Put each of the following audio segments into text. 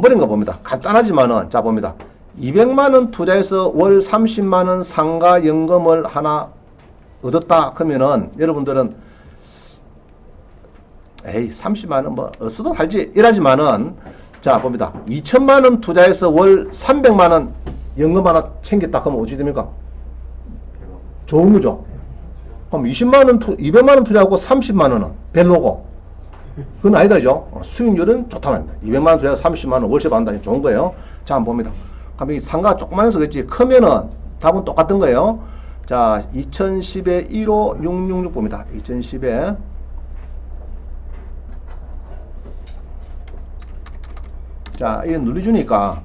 돈 버린 거 봅니다. 간단하지만은, 자, 봅니다. 200만원 투자해서 월 30만원 상가 연금을 하나 얻었다. 그러면은, 여러분들은, 에이, 30만원 뭐, 없어도 살지. 이러지만은, 자, 봅니다. 2천만원 투자해서 월 300만원 연금 하나 챙겼다. 그러면 어찌 됩니까? 좋은 거죠. 그럼 200만원 투자하고 30만원은 별로고. 그건 아니다, 죠 수익률은 좋다 말입니다. 200만원 투자해서 30만원 월세 받는다니 좋은 거예요. 자, 한번 봅니다. 그럼 이 상가가 조그만해서 그렇지. 크면은 답은 똑같은 거예요. 자, 2010에 15666 봅니다. 2010에. 자, 이게 눌러주니까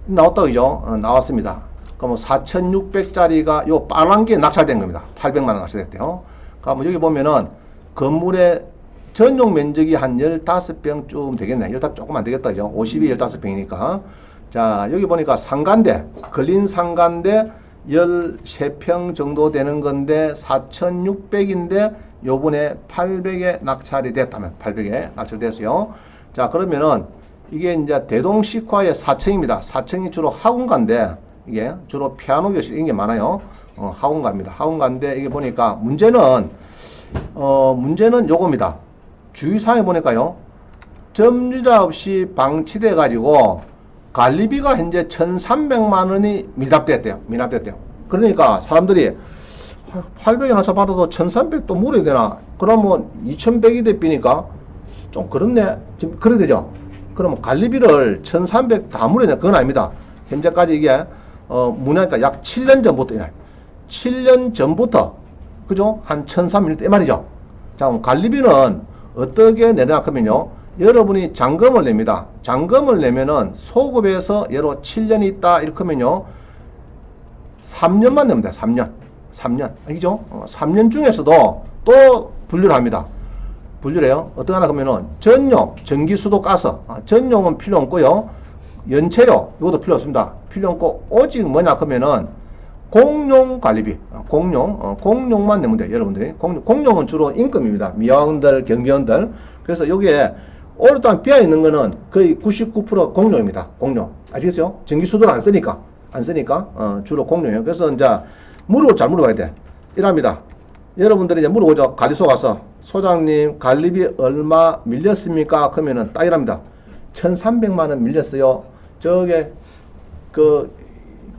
나왔다, 그죠? 나왔습니다. 그러면 4,600짜리가 요 빨간 게 낙찰된 겁니다. 800만원 낙찰됐대요. 그러면 여기 보면은 건물의 전용 면적이 한 15평쯤 되겠네. 15 조금 안 되겠다, 그죠? 50이 15평이니까. 자, 여기 보니까 상가인데, 걸린 상가인데 13평 정도 되는 건데 4,600인데 요번에 800에 낙찰이 됐다면 800에 낙찰됐어요. 자, 그러면은 이게 이제 대동식화의 4층입니다. 4층이 주로 학원가인데 이게 주로 피아노 교실 이런 게 많아요. 학원가입니다. 학원가인데 이게 보니까 문제는 요겁니다. 주의사항에 보니까요. 점유자 없이 방치돼 가지고 관리비가 현재 1,300만 원이 미납됐대요. 그러니까 사람들이 800에 나서 받아도 1,300도 물어야 되나? 그러면 2,100이 대비니까 좀 그렇네. 지금 그래야 되죠. 그러면 관리비를 1,300 다 물어야 되나? 그건 아닙니다. 현재까지 이게 문화니까 약 7년 전부터 7년 전부터 그죠? 한 1,300일 때 말이죠. 자, 그럼 관리비는 어떻게 내냐 하면요. 여러분이 잔금을 냅니다. 잔금을 내면은 소급에서 예로 7년이 있다 이렇게 하면요. 3년만 내면 돼요. 3년. 알겠죠? 3년 중에서도 또 분류를 합니다. 분류를 해요. 어떻게 하나 그러면은 전용, 전기수도 가스. 전용은 필요 없고요. 연체료, 이것도 필요 없습니다. 필요 없고, 오직 뭐냐 그러면은 공용 관리비. 공용만 내면 돼요. 여러분들이. 공용은 주로 임금입니다. 미화원들, 경비원들. 그래서 여기에 오랫동안 비어있는 거는 거의 99% 공용입니다. 공용. 아시겠죠? 전기수도를 안 쓰니까. 주로 공용이에요. 그래서 이제 잘 물어봐야 돼. 이랍니다. 여러분들이 이제 물어보죠. 관리소 가서. 소장님, 관리비 얼마 밀렸습니까? 그러면은 딱 이랍니다. 1,300만원 밀렸어요. 저게,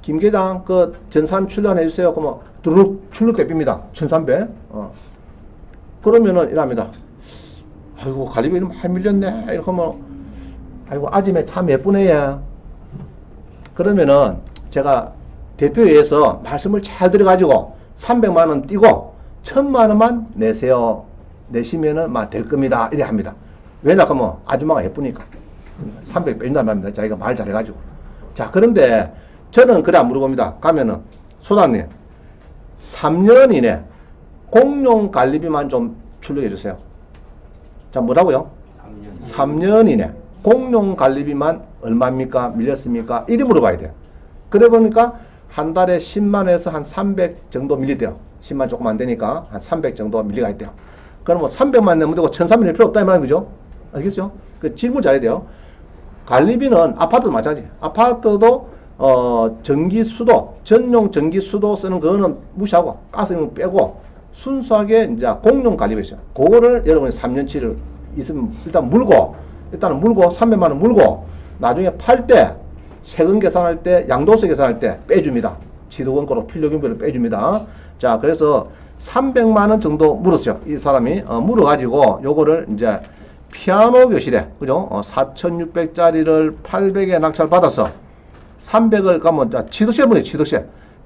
김 계장, 전산 출연해주세요. 그러면, 두룩 출력 대비입니다. 1,300. 그러면은 이랍니다. 아이고, 관리비 많이 밀렸네. 이렇게 하면, 아이고, 아침에 참 예쁘네. 그러면은, 제가 대표회에서 말씀을 잘 들어가지고, 300만원 띄고, 1,000만원만 내세요. 내시면은 될 겁니다. 이래 합니다. 왜냐 하면 아줌마가 예쁘니까 300 뺀단 말입니다. 자기가 말 잘해가지고. 자, 그런데 저는 그래 안 물어봅니다. 가면은 소장님 3년 이내 공용 관리비만 좀 출력해 주세요. 자, 뭐라고요? 3년 이내 공용 관리비만 얼마입니까? 밀렸습니까? 이리 물어봐야 돼요. 그래 보니까 한 달에 10만원에서 한 300 정도 밀리대요. 10만 조금 안 되니까 한 300 정도 밀리가 있대요. 그러면 300만 내면 되고 1,300일 필요 없다 이 말인 거죠. 아시겠죠? 그 질문 잘해야 돼요. 관리비는 아파트도 마찬가지. 아파트도 전기수도 전용 전기수도 쓰는 거는 무시하고 가스는 빼고 순수하게 이제 공용 관리비 있어요. 그거를 여러분이 3년치를 있으면 일단은 물고 300만 원 물고 나중에 팔 때 세금 계산할 때 양도세 계산할 때 빼줍니다. 지도원가로 필요경비를 빼줍니다. 자, 그래서 300만 원 정도 물었어요. 이 사람이 물어가지고 요거를 이제 피아노 교실에 그죠? 4,600짜리를 800에 낙찰 받아서 300을 가면 취득세 보내요.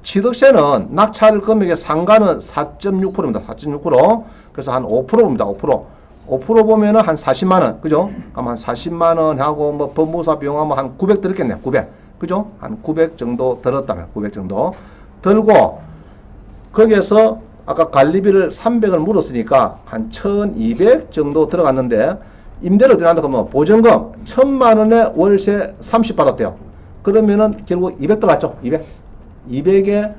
취득세는 낙찰 금액의 상가는 4.6%입니다. 4.6%. 그래서 한 5%입니다. 5% 보면은 한 40만 원. 그죠? 그럼 한 40만 원 하고 뭐 법무사 비용하면 한 900 들었겠네. 900. 그죠? 한 900 정도 들었다면 900 정도 들고 거기에서 아까 관리비를 300을 물었으니까 한 1,200 정도 들어갔는데 임대료 어디 난다 그러면 보증금 1,000만 원에 월세 30 받았대요. 그러면은 결국 200 들어갔죠. 200에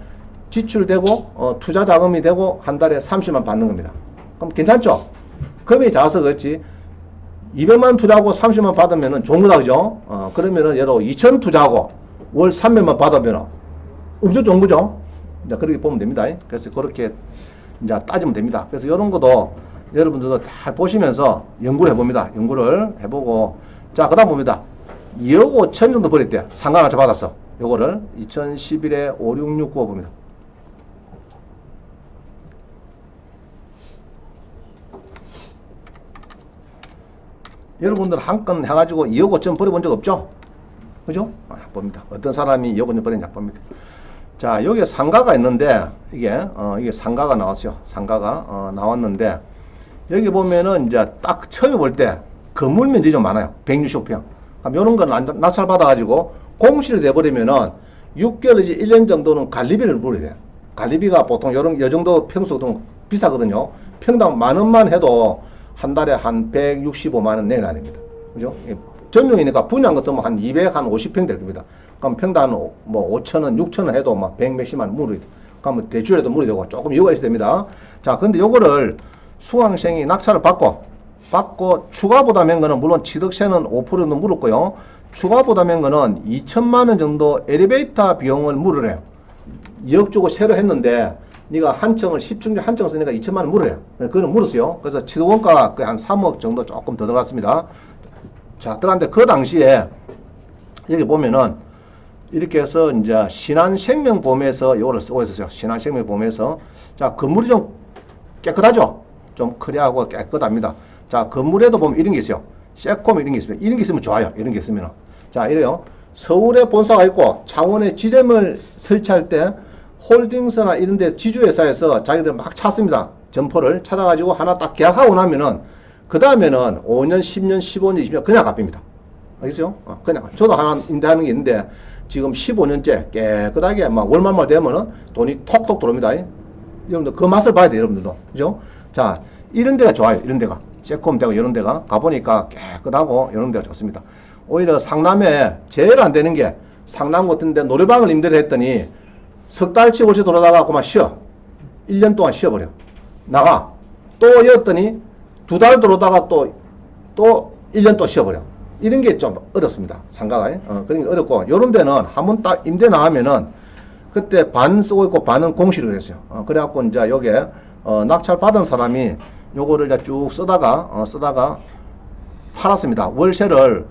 지출되고 투자 자금이 되고 한 달에 30만 받는 겁니다. 그럼 괜찮죠? 금액이 작아서 그렇지 200만 투자하고 30만 받으면은 좋은 거다, 그죠? 그러면은 예로 2천 투자하고 월 300만 받으면은 엄청 좋은 거죠? 이제 그렇게 보면 됩니다. 그래서 그렇게 이제 따지면 됩니다. 그래서 이런 것도 여러분들도 다 보시면서 연구를 해봅니다. 연구를 해보고, 자, 그 다음 봅니다. 2억 5천 정도 버렸대요. 상가 하나 받았어. 요거를 2011에 5669 봅니다. 여러분들 한 건 해가지고 2억 5천 버려본 적 없죠? 그죠? 봅니다. 어떤 사람이 2억 5천 버렸냐 봅니다. 자, 여기에 상가가 있는데, 이게 상가가 나왔어요. 상가가, 나왔는데, 여기 보면은 이제 딱 처음에 볼 때 건물 면적이 좀 많아요. 165평. 그럼 요런 건 낙찰 받아가지고 공실이 돼버리면은 6개월이지 1년 정도는 관리비를 물어야 돼요. 관리비가 보통 요 정도 평수도 비싸거든요. 평당 10,000원만 해도 한 달에 한 165만원 내놔야 됩니다. 그죠? 전용이니까 분양 같은 뭐 한 250평 될 겁니다. 그럼 평당 뭐 5,000원, 6,000원 해도 막 100몇십만 원 물어야 돼. 그럼 대출에도 물어야 되고 조금 이유가 있어야 됩니다. 자, 근데 요거를 수강생이 낙찰을 받고 추가 부담한 거는 물론 취득세는 5% 정도 물었고요. 추가 부담한 거는 2천만 원 정도 엘리베이터 비용을 물으래요. 2억 주고 새로 했는데 네가 한 층을 10층 한 층을 쓰니까 2천만 원 물어요. 그거는 물었어요. 그래서 취득원가가 한 3억 정도 조금 더 들어갔습니다. 자, 들어갔는데 그 당시에 여기 보면은 이렇게 해서 이제 신한생명보험에서 이거를 쓰고 있었어요. 신한생명보험에서. 자, 건물이 좀 깨끗하죠? 좀 크리하고 깨끗합니다. 자, 건물에도 보면 이런 게 있어요. 세콤 이런 게 있으면, 이런 게 있으면 좋아요. 이런 게 있으면. 자, 이래요. 서울에 본사가 있고 창원에 지점을 설치할 때 홀딩스나 이런 데 지주회사에서 자기들 막 찾습니다. 점포를 찾아가지고 하나 딱 계약하고 나면은 그 다음에는 5년, 10년, 15년, 20년 그냥 갚습니다. 알겠어요? 그냥. 저도 하나 임대하는 게 있는데 지금 15년째 깨끗하게 막 월말말 되면은 돈이 톡톡 들어옵니다. 여러분들 그 맛을 봐야 돼요. 여러분들도. 그죠? 자, 이런 데가 좋아요. 이런 데가. 세콤되고 이런 데가 가보니까 깨끗하고 이런 데가 좋습니다. 오히려 상남에 제일 안 되는 게 상남 같은 데 노래방을 임대를 했더니 석 달치 월세 돌아다가 그만 쉬어. 1년 동안 쉬어버려. 나가. 또 이었더니 2달 들어오다가 또 1년 또 쉬어버려. 이런 게 좀 어렵습니다. 상가가. 그러니까 어렵고, 요런 데는 한번 딱 임대 나가면은 그때 반 쓰고 있고 반은 공실을 했어요. 그래갖고 이제 요게, 낙찰 받은 사람이 요거를 이제 쭉 쓰다가 팔았습니다. 월세를,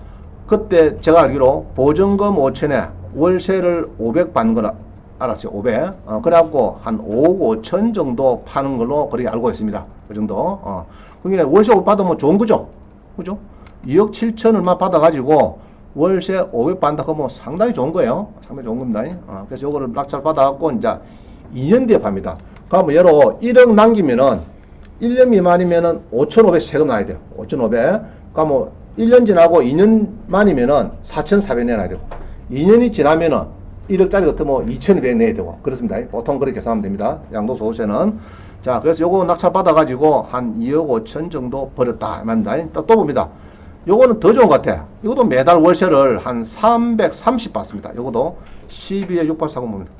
그때 제가 알기로 보증금 5천에 월세를 500 받는 걸 알았어요. 500. 그래갖고 한 5억 5천 정도 파는 걸로 그렇게 알고 있습니다. 그 정도. 그러니까 월세 500 받으면 좋은 거죠. 그죠? 2억 7천 얼마 받아가지고 월세 500 받는다 그러면 상당히 좋은 거예요. 상당히 좋은 겁니다. 그래서 요거를 낙찰 받아갖고 이제 2년 뒤에 팝니다. 그러면 예로 1억 남기면은 1년 미만이면은 5,500 세금 나야 돼요. 5,500. 그러면 1년 지나고 2년 만이면은 4,400 내놔야 되고, 2년이 지나면은 1억짜리 같으면 2,200 내야 되고, 그렇습니다. 보통 그렇게 계산하면 됩니다. 양도소득세는. 자, 그래서 요거 낙찰 받아가지고 한 2억 5천 정도 버렸다. 맞습니다. 또 봅니다. 요거는 더 좋은 것 같아. 이것도 매달 월세를 한 330 받습니다. 요것도 12에 6840 봅니다.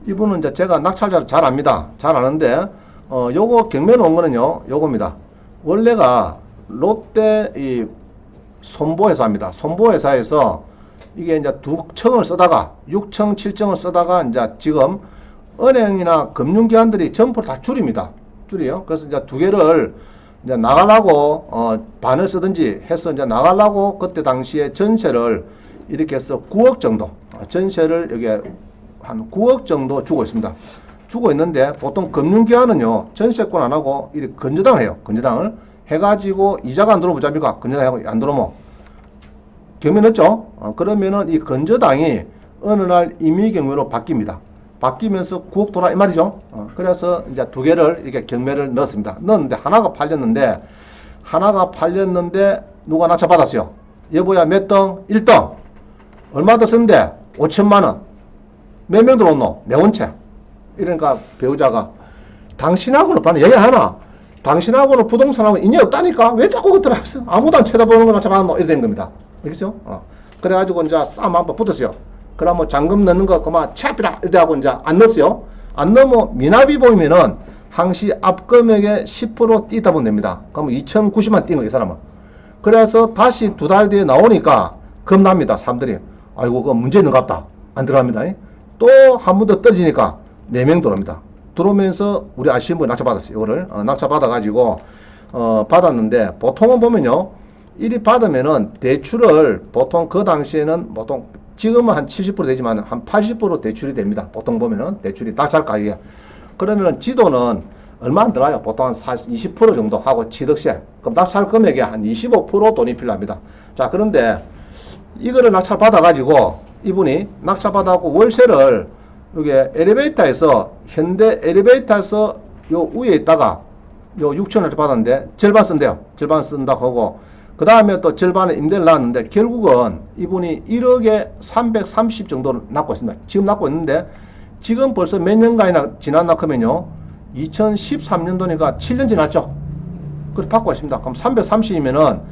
이분은 이제 제가 낙찰자를 잘 압니다. 잘 아는데, 요거 경매 놓은 거는요, 요겁니다. 원래가 롯데 이 손보회사입니다. 손보회사에서 이게 이제 2층을 쓰다가 6층, 7층을 쓰다가 이제 지금 은행이나 금융기관들이 점포를 다 줄입니다. 줄이요. 그래서 이제 2개를 이제 나가려고 반을 쓰든지 해서 이제 나가려고 그때 당시에 전세를 이렇게 해서 9억 정도 전세를 여기에 한 9억 정도 주고 있습니다. 주고 있는데 보통 금융기관은요 전세권 안 하고 이렇게 건저당을 해요. 건저당을 해가지고 이자가 안 들어오면 잡니까? 건저당하고 안 들어오면 경매 넣죠. 그러면은 이 건저당이 어느 날 임의경매로 바뀝니다. 바뀌면서 9억 돌아 이 말이죠. 그래서 이제 2개를 이렇게 경매를 넣었습니다. 넣었는데 하나가 팔렸는데 누가 낙찰 받았어요. 여보야 몇 등? 1등. 얼마 더 쓴데? 5천만 원. 몇 명 들어온노? 내 원체. 이러니까 배우자가 당신하고는 반은 얘기 하나. 당신하고는 부동산하고 인연이 없다니까? 왜 자꾸 그들 하세요? 아무도 안 쳐다보는 거 낙찰 받았노? 이렇게 된 겁니다. 알겠죠? 그래가지고 이제 싸움 한번 붙었어요. 그러면 잔금 넣는 거 그만 차비라 이렇게 하고 이제 안 넣었어요. 안 넘어 미납이 보이면은 항시 앞금액의 10% 띄다 보면 됩니다. 그러면 2,090만 뛴 거예요, 이 사람은. 그래서 다시 두 달 뒤에 나오니까 겁납니다, 사람들이. 아이고, 그 문제 있는 것 같다. 안 들어갑니다. 또 한 번 더 떨어지니까 4명 들어옵니다. 들어오면서 우리 아시는 분이 낙찰받았어요. 이거를 낙찰받아가지고 받았는데, 보통은 보면요, 이리 받으면은 대출을 보통 그 당시에는 보통 지금은 한 70% 되지만 한 80% 대출이 됩니다. 보통 보면은 대출이 낙찰 가격에. 그러면은 지도는 얼마 안 들어요. 보통 한 20% 정도 하고 취득세. 그럼 낙찰 금액에 한 25% 돈이 필요합니다. 자, 그런데 이거를 낙찰 받아가지고 이분이 낙찰 받아갖고 월세를 여기 엘리베이터에서 현대 엘리베이터에서 요 위에 있다가 요 6천원을 받았는데 절반 쓴대요. 절반 쓴다고 하고 그 다음에 또 절반의 임대를 나왔는데 결국은 이분이 1억에 330 정도를 납고 있습니다. 지금 납고 있는데 지금 벌써 몇 년간이나 지났나 하면요 2013년도니까 7년 지났죠. 그래서 받고 있습니다. 그럼 330이면은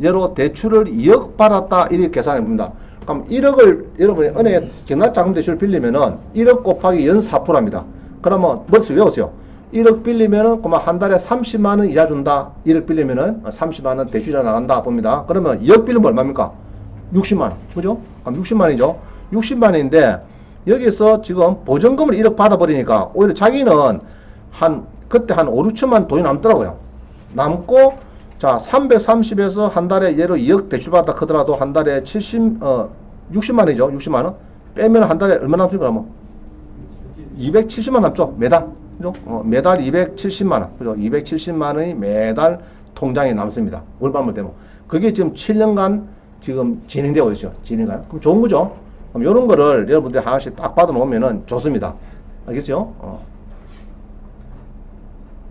예로 대출을 2억 받았다 이렇게 계산해 봅니다. 그럼 1억을 여러분이 은행에 경락자금 대출 빌리면은 1억 곱하기 연 4%입니다. 그러면 머릿속에 외우세요. 1억 빌리면은 그만 한 달에 30만원 이자 준다. 1억 빌리면은 30만원 대출이 나간다 봅니다. 그러면 2억 빌리면 얼마입니까? 60만원. 그죠? 그럼 60만원이죠. 60만원인데 여기서 지금 보증금을 1억 받아버리니까 오히려 자기는 그때 한 5, 6천만 돈이 남더라고요. 남고 자 330에서 한 달에 예로 2억 대출 받았다 하더라도 한 달에 60만원이죠. 60만원. 빼면 한 달에 얼마 남습니까? 그러면 270만원 남죠. 매달. 그죠? 매달 270만원. 그죠? 270만원이 매달 통장에 남습니다. 월반물 되면. 그게 지금 7년간 지금 진행되고 있죠. 진행가요? 그럼 좋은 거죠? 그럼 요런 거를 여러분들이 하나씩 딱 받아 놓으면은 좋습니다. 알겠죠?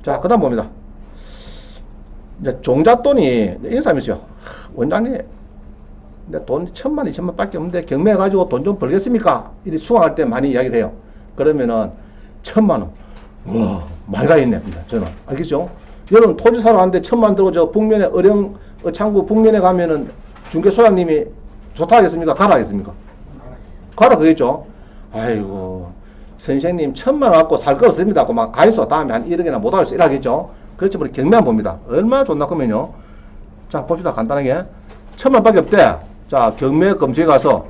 자, 그 다음 봅니다. 이제 종잣돈이 이런 사람이 있어요. 원장님, 내 돈 1,000만, 2,000만 밖에 없는데 경매해가지고 돈 좀 벌겠습니까? 이렇게 수강할 때 많이 이야기를 해요. 그러면은 1,000만 원. 와, 많이 가있네. 저는. 알겠죠? 여러분 토지 사러 갔는데 1,000만 들고 저 북면에 창구 북면에 가면은 중개소장님이 좋다 하겠습니까? 가라 하겠습니까? 가라 그겠죠? 아이고, 선생님 1,000만 원 갖고 살 거 없습니다. 그 막 가있어. 다음에 한 1억이나 못 하겠어. 이러겠죠? 그렇지, 우리 경매한 봅니다. 얼마나 좋나 그러면요. 자, 봅시다. 간단하게. 1,000만 밖에 없대. 자, 경매 검색에 가서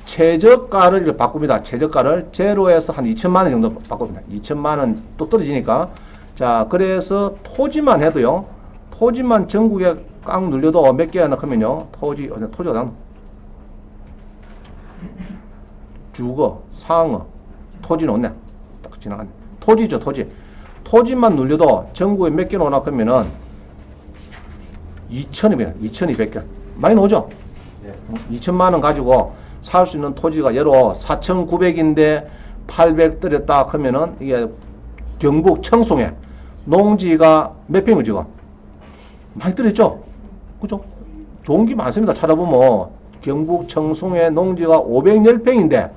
최저가를 바꿉니다. 최저가를 제로에서 한 2천만 원 정도 바꿉니다. 2천만 원 또 떨어지니까. 자, 그래서 토지만 해도요. 토지만 전국에 깡 눌려도 몇 개나 하면요. 토지가 주거, 상어, 토지는 없네. 딱 지나가네. 토지죠, 토지. 토지만 눌려도 전국에 몇 개 나오나 하면은 2,200개. 많이 나오죠? 네. 2천만 원 가지고 살 수 있는 토지가 예로 4,900인데 800 떨었다 하면은 이게 경북 청송에 농지가 몇 평이죠, 지금? 많이 떨었죠? 그죠? 좋은 게 많습니다. 찾아보면 경북 청송에 농지가 510평인데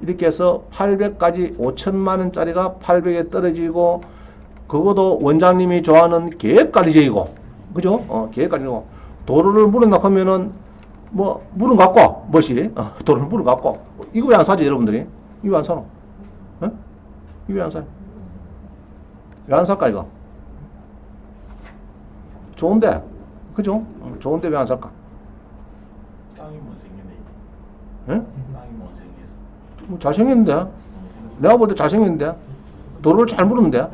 이렇게 해서 800까지 5천만 원짜리가 800에 떨어지고 그것도 원장님이 좋아하는 계획관리제이고 그죠? 계획관리고 도로를 물은다 하면은 뭐 물은 갖고 뭐시 도로를 물은 갖고 이거 왜 안 사지 여러분들이? 이거 왜 안 사노? 어? 이거 왜 안 사요? 왜 안 살까 이거? 좋은데 그죠? 좋은데 왜 안 살까? 땅이 못생겼네. 응? 땅이 못생겨서. 잘생겼는데? 내가 볼 때 잘생겼는데? 도로를 잘 물었는데?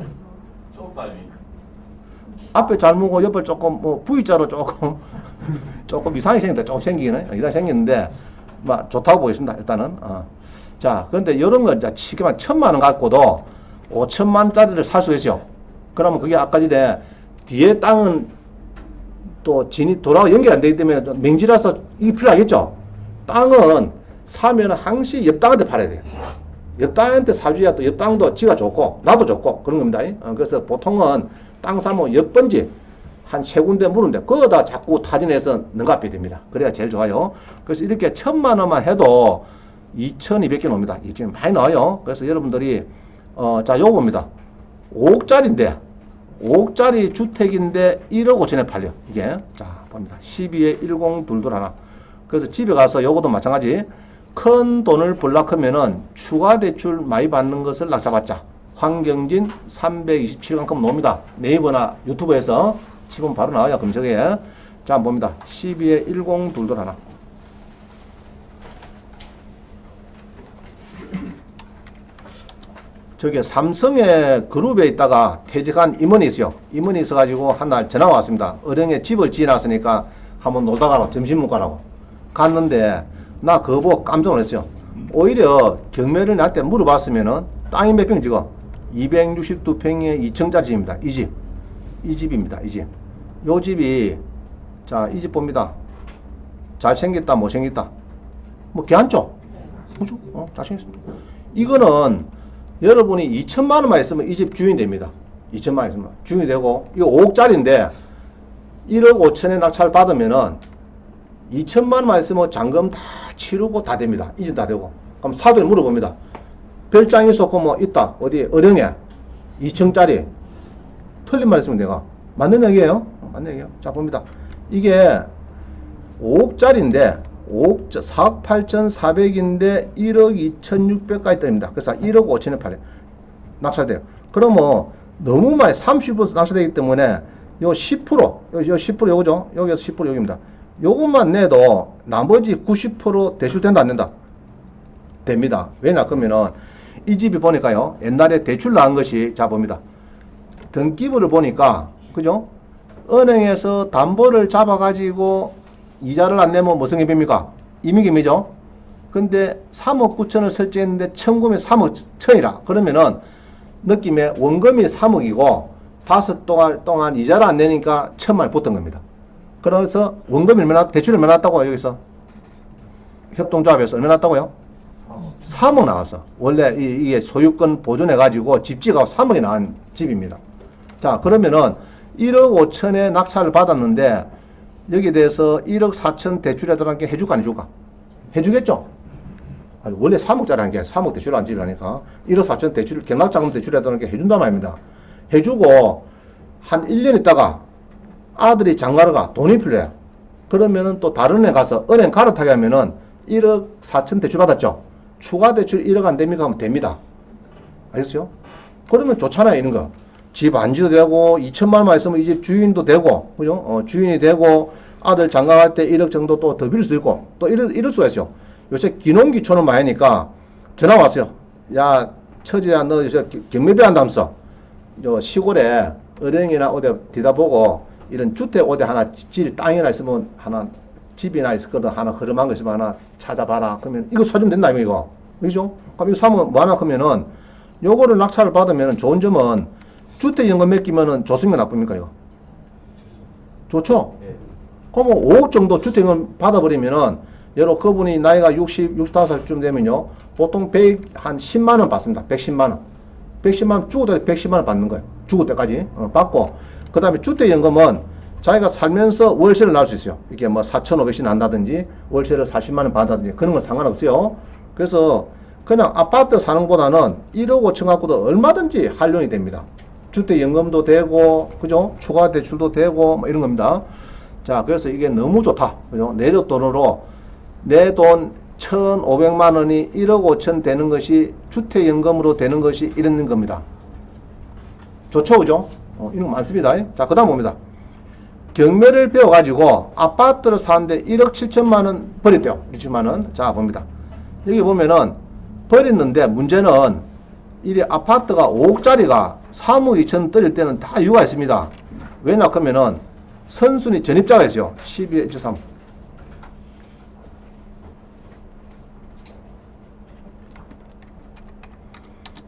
쪽팔리니까. 앞에 잘 물고 옆에 조금 뭐 V자로 조금 이상하게 생겼다. 조금 생기기는 이상하게 생겼는데 막 좋다고 보겠습니다. 일단은. 자, 그런데 이런 거 이제 치기만 1,000만 원 갖고도 5천만 원짜리를 살 수 있죠. 그러면 그게 아까 전에 뒤에 땅은 또 도로가 연결 안 되기 때문에 맹지라서 이게 필요하겠죠. 땅은 사면 항시 옆 땅한테 팔아야 돼요. 옆 땅한테 사줘야 또 옆 땅도 지가 좋고 나도 좋고 그런 겁니다. 그래서 보통은 땅 사면 옆 번지 한 세 군데 물은데 그거다 자꾸 타진해서 능가하게 됩니다. 그래야 제일 좋아요. 그래서 이렇게 1,000만 원만 해도 2,200개 나옵니다. 이게 많이 나와요. 그래서 여러분들이 자 요거 봅니다. 5억짜리인데 5억짜리 주택인데 1억 5천에 팔려. 이게 자 봅니다. 12에 102221. 그래서 집에 가서 요것도 마찬가지 큰 돈을 벌락하면은 추가 대출 많이 받는 것을 낙찰받자. 황경진 327강급 나옵니다. 네이버나 유튜브에서 치면 바로 나와요. 검색에. 자, 한번 봅니다. 12에 10 둘둘 하나. 저기 삼성의 그룹에 있다가 퇴직한 임원이 있어요. 임원이 있어가지고 한 날 전화가 왔습니다. 어령에 집을 지어놨으니까 한번 놀다 가라고, 점심 먹고 가라고. 갔는데 나 그거 보고 깜짝 놀랐어요. 오히려 경매를 나한테 물어봤으면은 땅이 몇 평 지금 262평의 2층짜리 집입니다. 이 집. 이 집입니다. 이 집. 요 집이, 자, 이 집 봅니다. 잘생겼다, 못생겼다. 뭐, 괜찮죠? 그죠? 잘생겼습니다. 이거는 여러분이 2천만원만 있으면 이 집 주인이 됩니다. 2천만원 있으면 주인이 되고, 이거 5억짜리인데 1억 5천에 낙찰 받으면은 2천만원만 있으면 잔금 다 치르고 다 됩니다. 이 집 다 되고. 그럼 사도에 물어봅니다. 별장이 쏟고 뭐 있다. 어디 어령에 2층짜리. 틀린 말 했으면 내가 맞는 얘기예요. 맞는 얘기예요. 자, 봅니다. 이게 5억짜리인데 4억 8,400인데 1억 2,600까지 됩니다. 그래서 1억 5천에 팔아요. 낙찰돼요. 그러면 너무 많이 30% 낙찰되기 때문에 요 10%, 요 10% 요거죠. 여기에서 10% 여기입니다. 요것만 내도 나머지 90% 대출된다 안 된다? 됩니다. 왜냐 그러면은 이 집이 보니까요. 옛날에 대출 나온 것이, 자 봅니다. 등기부를 보니까, 그죠? 은행에서 담보를 잡아가지고 이자를 안 내면 무슨 개입니까? 임의금이죠. 근데 3억 9천을 설치했는데 청금이 3억 1천이라. 그러면은 느낌에 원금이 3억이고 5달 동안 이자를 안 내니까 1,000만 붙은 겁니다. 그래서 원금이 얼마나, 대출이 얼마나 났다고요? 여기서 협동조합에서 얼마나 났다고요? 3억 나왔어. 원래 이게 소유권 보존해가지고 집지가 3억이 나온 집입니다. 자, 그러면은 1억 5천에 낙찰을 받았는데 여기에 대해서 1억 4천 대출해달라는 게 해줄까 안 해줄까? 해주겠죠? 아니, 원래 3억짜리 한 게 3억 대출한 집이라니까 1억 4천 대출, 경락자금 대출해달라는 게 해준단 말입니다. 해주고 한 1년 있다가 아들이 장가러가 돈이 필요해요. 그러면은 또 다른 애 가서 은행 갈아타게 하면은 1억 4천 대출 받았죠? 추가 대출 1억 안 됩니까? 하면 됩니다. 알겠어요? 그러면 좋잖아요, 이런 거. 집 안지도 되고, 2천만원만 있으면 이 집 주인도 되고, 그죠? 주인이 되고, 아들 장가갈 때 1억 정도 또 더 빌릴 수도 있고, 또 이럴 수가 있어요. 요새 기농기촌은 많이 하니까 전화 왔어요. 야, 처제야, 너 요새 경매비 한다면서. 요 시골에 어령이나 어디 뒤다 보고, 이런 주택 어디 하나, 땅이나 있으면 하나, 집이나 있었거든. 하나 흐름한 거 있으면 하나 찾아봐라. 그러면 이거 사주면 된다, 이거. 그죠? 그럼 이거 사면 뭐 하나 하면은 요거를 낙찰을 받으면 좋은 점은 주택연금 맡기면은 좋습니까? 나쁩니까? 이거? 좋죠? 네. 그러면 5억 정도 주택연금 받아버리면은 여러 그분이 나이가 60, 65살쯤 되면요. 보통 100, 한 10만원 받습니다. 110만원. 110만원 죽을 때 110만원 받는 거예요. 죽을 때까지. 받고. 그 다음에 주택연금은 자기가 살면서 월세를 날 수 있어요. 이게 뭐 4,500씩 난다든지 월세를 40만원 받는다든지 그런 건 상관없어요. 그래서 그냥 아파트 사는 것보다는 1억 5천 갖고도 얼마든지 활용이 됩니다. 주택연금도 되고, 그죠? 추가 대출도 되고, 뭐 이런 겁니다. 자, 그래서 이게 너무 좋다. 그죠? 내적 돈으로 내 돈 1,500만 원이 1억 5천 되는 것이 주택연금으로 되는 것이 이런 겁니다. 좋죠, 그죠? 이런 거 많습니다. 자, 그 다음 봅니다. 경매를 배워가지고 아파트를 사는데 1억 7천만 원 버렸대요. 1천만 원. 자, 봅니다. 여기 보면은 버렸는데 문제는 이 아파트가 5억짜리가 3억 2천 떨릴 때는 다 이유가 있습니다. 왜냐 하면은 선순위 전입자가 있어요. 12에 1.3.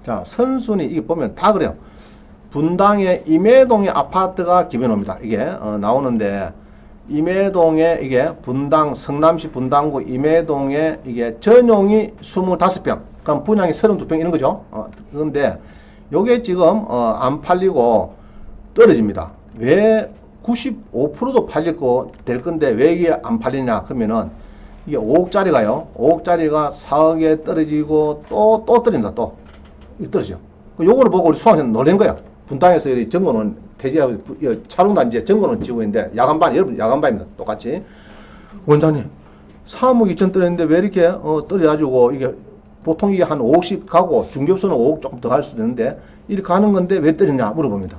자, 선순위 이게 보면 다 그래요. 분당의 임해동의 아파트가 기변호입니다. 이게 나오는데 임해동에 이게 분당 성남시 분당구 임해동에 이게 전용이 25평, 그럼 분양이 32평 이런 거죠. 그런데 요게 지금 안 팔리고 떨어집니다. 왜 95%도 팔릴 거 될 건데 왜 이게 안 팔리냐 그러면은 이게 5억짜리가요. 5억짜리가 4억에 떨어지고 또 떨어진다. 또 떨어지죠. 요거를 보고 우리 수강생 놀란 거야. 분당에서 이 정거는 대지하고 차롱단지에 정거는 지고 있는데 야간반, 여러분 야간반입니다. 똑같이. 원장님 3억 2천 떨어졌는데 왜 이렇게 떨어져가지고 이게 보통 이게 한 5억씩 가고 중개업소는 5억 조금 더 갈 수도 있는데 이렇게 가는 건데 왜 때렸냐 물어봅니다.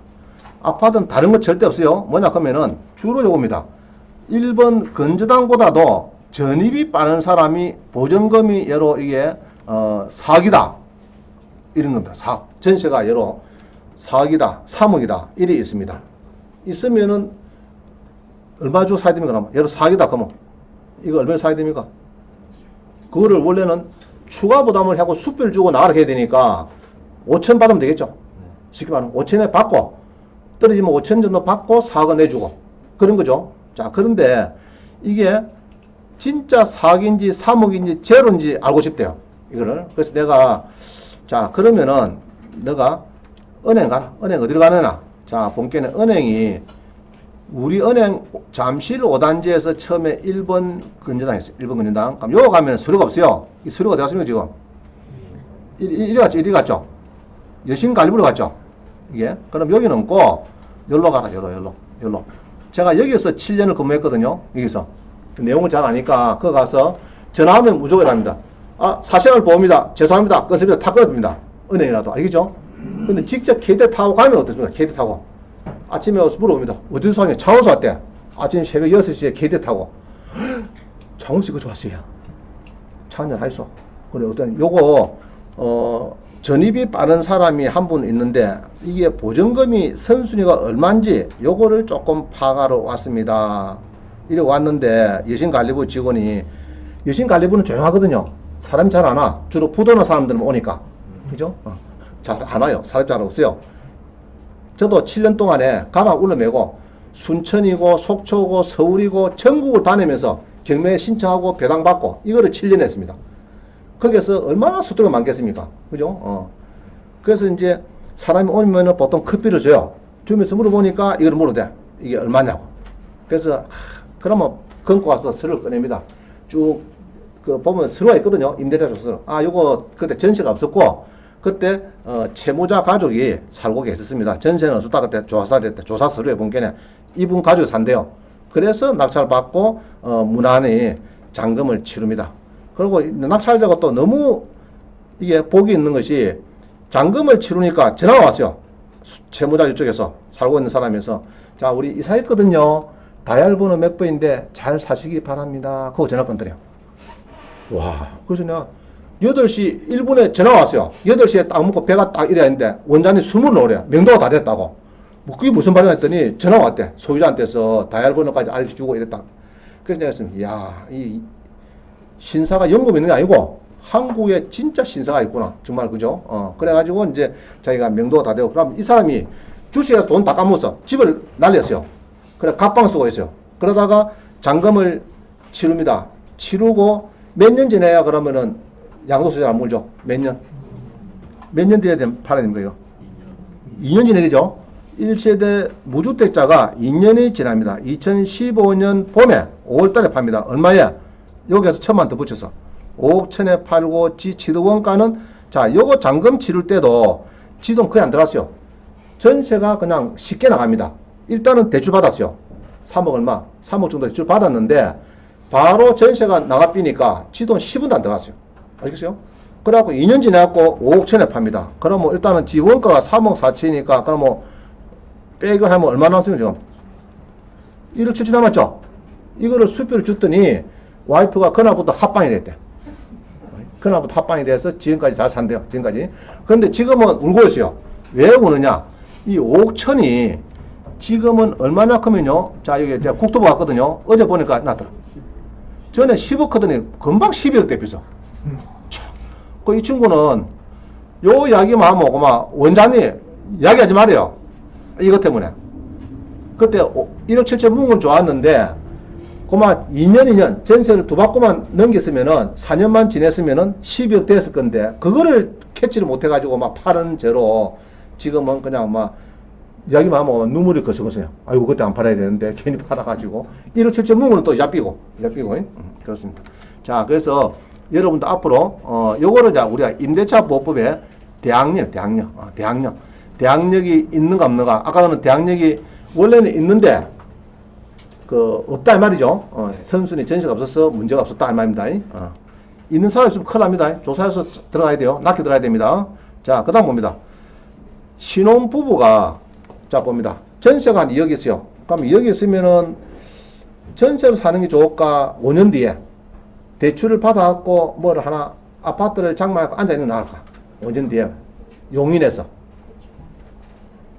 아파트는 다른 건 절대 없어요. 뭐냐 하면은 주로 요겁니다. 1번 건저당보다도 전입이 빠른 사람이 보전금이 예로 이게 사기다 이런 겁니다. 전세가 예로 4억이다 3억이다 이래 있습니다. 있으면은 얼마 주고 사야 됩니까? 그러면 예로 4억이다 그러면 이거 얼마 사야 됩니까? 그거를 원래는 추가 부담을 하고 수표를 주고 나가라 해야 되니까 5천 받으면 되겠죠. 쉽게 말하면 5천에 받고 떨어지면 5천 정도 받고 4억은 내주고 그런 거죠. 자, 그런데 이게 진짜 4억인지 3억인지 제로인지 알고 싶대요. 이거를. 그래서 내가 자, 그러면은 너가 은행 가라. 은행 어디로 가느냐? 자, 본께는 은행이 우리 은행 잠실 5단지에서 처음에 1번 건전당 했어요. 1번 건전당. 그럼 요거 가면 서류가 없어요. 이 서류가 어디 갔습니까, 지금? 이리 갔죠? 이리 갔죠? 여신관리부로 갔죠? 이게. 그럼 여기는 없고, 여기로 가라, 여기로. 제가 여기서 7년을 근무했거든요. 여기서. 그 내용을 잘 아니까, 그거 가서 전화하면 무조건 합니다. 아, 사생활 보호입니다. 죄송합니다. 끊습니다. 다 끊어줍니다. 은행이라도. 알겠죠? 근데 직접 KT 타고 가면 어떻습니까? KT 타고. 아침에 와서 물어봅니다. 어디서 왔냐? 창원에서 왔대. 아침 새벽 6시에 KT 타고. 창원시 그거 좋았어요. 차 한잔 하있어. 그래, 어떤, 요거, 전입이 빠른 사람이 한 분 있는데, 이게 보증금이 선순위가 얼마인지, 요거를 조금 파악하러 왔습니다. 이래 왔는데, 여신관리부 직원이, 여신관리부는 조용하거든요. 사람이 잘 안 와. 주로 부도나 사람들은 오니까. 그죠? 잘 안 와요. 사람이 잘 없어요. 저도 7년 동안에 가방 울러매고 순천이고 속초고 서울이고 전국을 다니면서 경매에 신청하고 배당받고 이거를 7년 했습니다. 거기에서 얼마나 수두가 많겠습니까? 그죠? 그래서 이제 사람이 오면은 보통 커피를 줘요. 주면서 물어보니까 이걸 물어대. 이게 얼마냐고. 그래서 그러면 끊고 와서 서류를 꺼냅니다. 쭉 그 보면 서류가 있거든요. 임대차 조서. 아, 요거 그때 전세가 없었고 그때 채무자 가족이 살고 계셨습니다. 전세는 없었다 그때 조사됐다. 조사 서류에 본게는 이분 가족이 산대요. 그래서 낙찰 받고 무난히 잔금을 치릅니다. 그리고 낙찰자가 또 너무 이게 복이 있는 것이 잔금을 치르니까 전화가 왔어요. 채무자 이쪽에서 살고 있는 사람에서 자, 우리 이사했거든요. 다이얼 번호 몇 번인데 잘 사시기 바랍니다. 그거 전화 끊더래요. 와, 그래서 내가 8시 1분에 전화 왔어요. 8시에 딱 먹고 배가 딱 이래야 했는데 원장님 술물 넣으래. 명도가 다 됐다고. 뭐 그게 무슨 말이냐 했더니 전화 왔대. 소유자한테서 다이얼 번호까지 알려주고 이랬다. 그래서 내가 했습니다. 이야, 이 신사가 연금 있는 게 아니고 한국에 진짜 신사가 있구나. 정말 그죠? 그래가지고 이제 자기가 명도가 다 되고 그럼 이 사람이 주식에서 돈 다 까먹었어. 집을 날렸어요. 그래 각방 쓰고 있어요. 그러다가 잔금을 치릅니다. 치르고 몇 년 지나야 그러면은 양도세를 안 물죠. 몇 년? 몇 년 뒤에 팔아야 됩니까, 이거? 2년 지나야 되죠? 1세대 무주택자가 2년이 지납니다. 2015년 봄에 5월달에 팝니다. 얼마에? 여기에서 1,000만 더 붙여서 5억 1,000에 팔고 지 취득원가는 자, 요거 잔금 치를 때도 지돈 거의 안 들어갔어요. 전세가 그냥 쉽게 나갑니다. 일단은 대출 받았어요. 3억 얼마? 3억 정도 대출 받았는데 바로 전세가 나가삐니까 지돈 10원도 안 들어갔어요. 아시겠어요? 그래갖고 2년 지나갖고 5억 1,000에 팝니다. 그럼 뭐 일단은 지원가가 3억 4천이니까 그럼 뭐 빼고 하면 얼마 남았어요 지금? 1억 7천 남았죠? 이거를 수표를 줬더니 와이프가 그날부터 합방이 됐대. 그날부터 합방이 돼서 지금까지 잘 산대요. 지금까지. 그런데 지금은 울고 있어요. 왜 우느냐? 이 5억 1,000이 지금은 얼마나 크면요? 자, 여기 제가 국토부 갔거든요. 어제 보니까 나더라. 전에 10억 하더니 금방 12억 대비서. 이 친구는 요 이야기만 하면 그만 원장님 이야기하지 말아요. 이것 때문에. 그때 1억 7천 묵은 건 좋았는데 그만 2년 전세를 두 바퀴만 넘겼으면은 4년만 지냈으면은 12억 됐을 건데 그거를 캐치를 못 해가지고 막 파는 죄로 지금은 그냥 막 이야기만 하면 눈물이 거슬거려요. 아이고 그때 안 팔아야 되는데 괜히 팔아가지고 1억 7천 묵은 또 얕비고 그렇습니다. 자, 그래서 여러분도 앞으로 요거를 자 우리가 임대차 보호법에 대항력이 있는가 없는가. 아까는 대항력이 원래는 있는데 그 없다 이 말이죠. 선순위 전세가 없어서 문제가 없었다 이 말입니다. 있는 사람이 있으면 큰일 납니다. 조사해서 들어가야 돼요. 낚여 들어가야 됩니다. 자, 그 다음 봅니다. 신혼부부가, 자, 봅니다. 전세가 한 2억 있어요. 그럼 2억 있으면은 전세로 사는 게 좋을까? 5년 뒤에 대출을 받아갖고 뭘 하나, 아파트를 장만하고 앉아있는 게 나을까? 5년 뒤에 용인에서.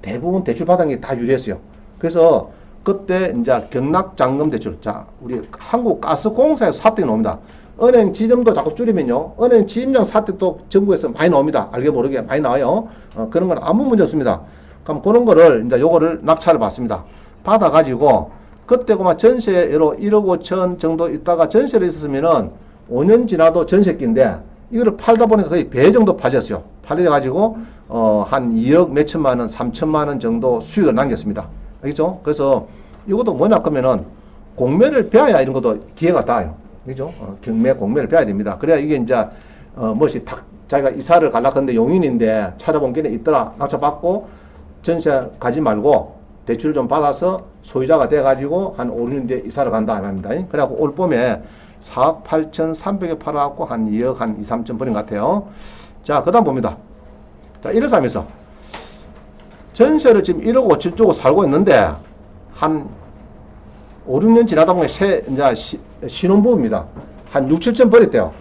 대부분 대출 받은 게 다 유리했어요. 그래서 그때 이제 경락장금 대출. 자, 우리 한국가스공사에서 사택이 나옵니다. 은행 지점도 자꾸 줄이면요. 은행 지점장 사택도 전국에서 많이 나옵니다. 알게 모르게 많이 나와요. 그런 건 아무 문제 없습니다. 그럼 그런 거를 이제 요거를 낙찰을 받습니다. 받아가지고 그때 그만 전세로 1억 5천 정도 있다가 전세로 있었으면은 5년 지나도 전세기인데 이거를 팔다 보니까 거의 배 정도 팔렸어요. 팔려가지고 한 2억 몇천만 원, 3천만 원 정도 수익을 남겼습니다. 알겠죠? 그래서 이것도 뭐냐 그러면은 공매를 배워야 이런 것도 기회가 닿아요. 그죠? 경매, 공매를 배워야 됩니다. 그래야 이게 이제, 뭐시 탁, 자기가 이사를 가려고 하는데 용인인데 찾아본 게 있더라. 낙찰받고 전세 가지 말고 대출을 좀 받아서 소유자가 돼가지고 한 5년 뒤에 이사를 간다. 합니다. 그래갖고 올 봄에 4억 8,300에 팔아갖고 한 2억 한 2, 3천 버린 것 같아요. 자, 그 다음 봅니다. 자, 이런 사람에서 전세를 지금 1억 5천 주고 살고 있는데 한 5, 6년 지나다 보면 이제 신혼부부입니다. 한 6, 7천 버렸대요.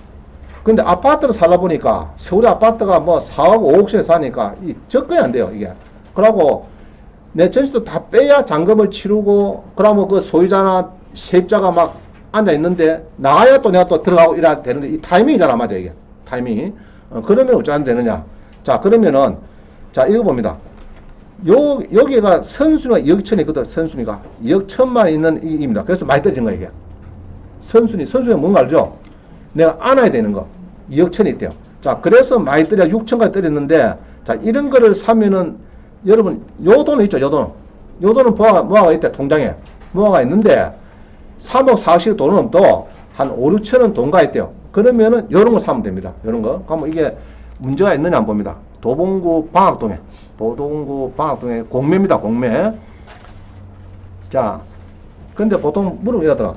근데 아파트를 살다 보니까 서울의 아파트가 뭐 4억, 5억씩 사니까 이 접근이 안 돼요, 이게. 그러고 내 전세도 다 빼야 잔금을 치르고 그러면 그 소유자나 세입자가 막 앉아 있는데 나가야 또 내가 또 들어가고 이래야 되는데 이 타이밍이 잘 안 맞아, 이게. 타이밍이. 그러면 어찌 안 되느냐. 자, 그러면은 자, 이거 봅니다. 여기가 선순위가 2억 천이 있거든, 선순위가. 2억 천만 있는 입니다. 그래서 많이 떨어진 거야, 이게. 선순위가 뭔가 알죠? 내가 안아야 되는 거. 2억 천이 있대요. 자, 그래서 많이 떨어져 6천까지 떨어졌는데, 자, 이런 거를 사면은, 여러분, 요 돈은 있죠, 요 돈. 요 돈은 모아가 있대, 통장에. 모아가 있는데, 3억, 4억씩 돈은 없도 한 5, 6천원 돈가 있대요. 그러면은, 요런 거 사면 됩니다. 요런 거. 그러면 이게 문제가 있느냐 안 봅니다. 도봉구 방학동에. 공매입니다, 공매. 자, 근데 보통 물으면 이러더라.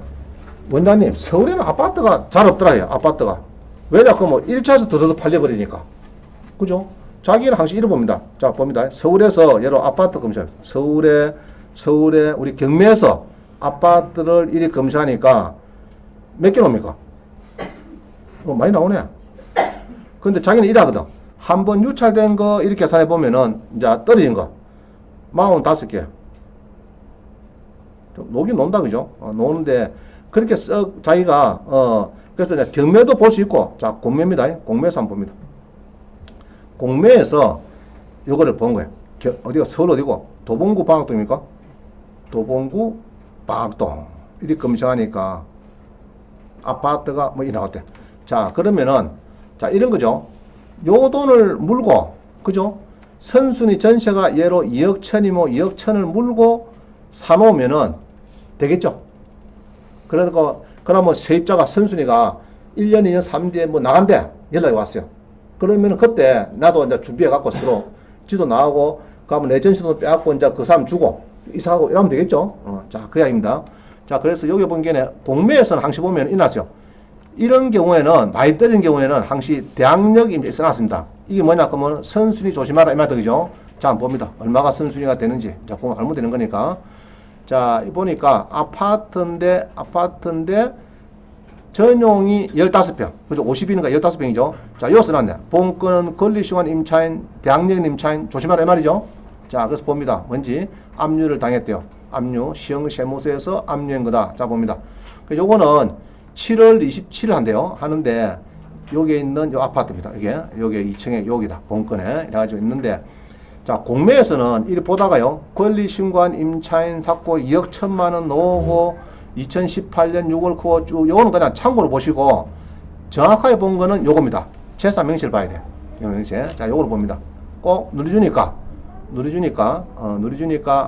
원장님, 서울에는 아파트가 잘 없더라, 해요, 아파트가. 왜 자꾸 뭐 1차에서 더더더 팔려버리니까. 그죠? 자기는 항상 이래 봅니다. 자, 봅니다. 서울에서, 예로 아파트 검사. 서울에, 우리 경매에서 아파트를 이리 검사하니까 몇 개 나옵니까? 많이 나오네. 근데 자기는 이래 하거든. 한번 유찰된 거 이렇게 계산해 보면은 이제 떨어진 거 45개. 좀 녹이 논다, 그죠? 노는데 그렇게 썩 자기가 그래서 이제 경매도 볼 수 있고, 자, 공매입니다. 공매에서 한번 봅니다. 공매에서 요거를 본 거예요. 어디가 서울 어디고? 도봉구 방학동입니까? 도봉구 방학동. 이렇게 검색하니까 아파트가 뭐 이 나왔대. 자, 그러면은 자, 이런 거죠. 요 돈을 물고, 그죠? 선순위 전세가 예로 2억 천이면 2억 천을 물고 사놓으면은 되겠죠? 그러면 세입자가 선순위가 1년, 2년, 3년 뒤에 뭐 나간대. 연락이 왔어요. 그러면은 그때 나도 이제 준비해갖고 서로 지도 나오고, 그러면 내 전세도 빼갖고 이제 그 사람 주고, 이사하고 이러면 되겠죠? 자, 그 이야기입니다. 자, 그래서 여기 본 게는 공매에서는 항시 보면 이났어요. 이런 경우에는, 많이 떨어진 경우에는 항시 대항력이 써놨습니다. 이게 뭐냐, 그러면 선순위 조심하라, 이 말이죠. 자, 한번 봅니다. 얼마가 선순위가 되는지. 자, 보면 알면 되는 거니까. 자, 보니까 아파트인데, 전용이 15평. 그죠? 50이니까 15평이죠. 자, 여기 써놨네. 본건은 권리시간 임차인, 대항력인 임차인, 조심하라, 이 말이죠. 자, 그래서 봅니다. 뭔지, 압류를 당했대요. 압류, 시흥세무서에서 압류한 거다. 자, 봅니다. 요거는 7월 27일 한대요. 하는데, 여기에 있는 요 아파트입니다. 여기에 2층에 여기다. 본건에. 이래가지고 있는데, 자, 공매에서는 이리 보다가요. 권리신고한 임차인 샀고 2억 1천만원 넣고 2018년 6월 그거 쭉, 요거는 그냥 참고로 보시고, 정확하게 본 거는 요겁니다. 재산 명시를 봐야 돼요. 명시. 자, 요거를 봅니다. 꼭 누려주니까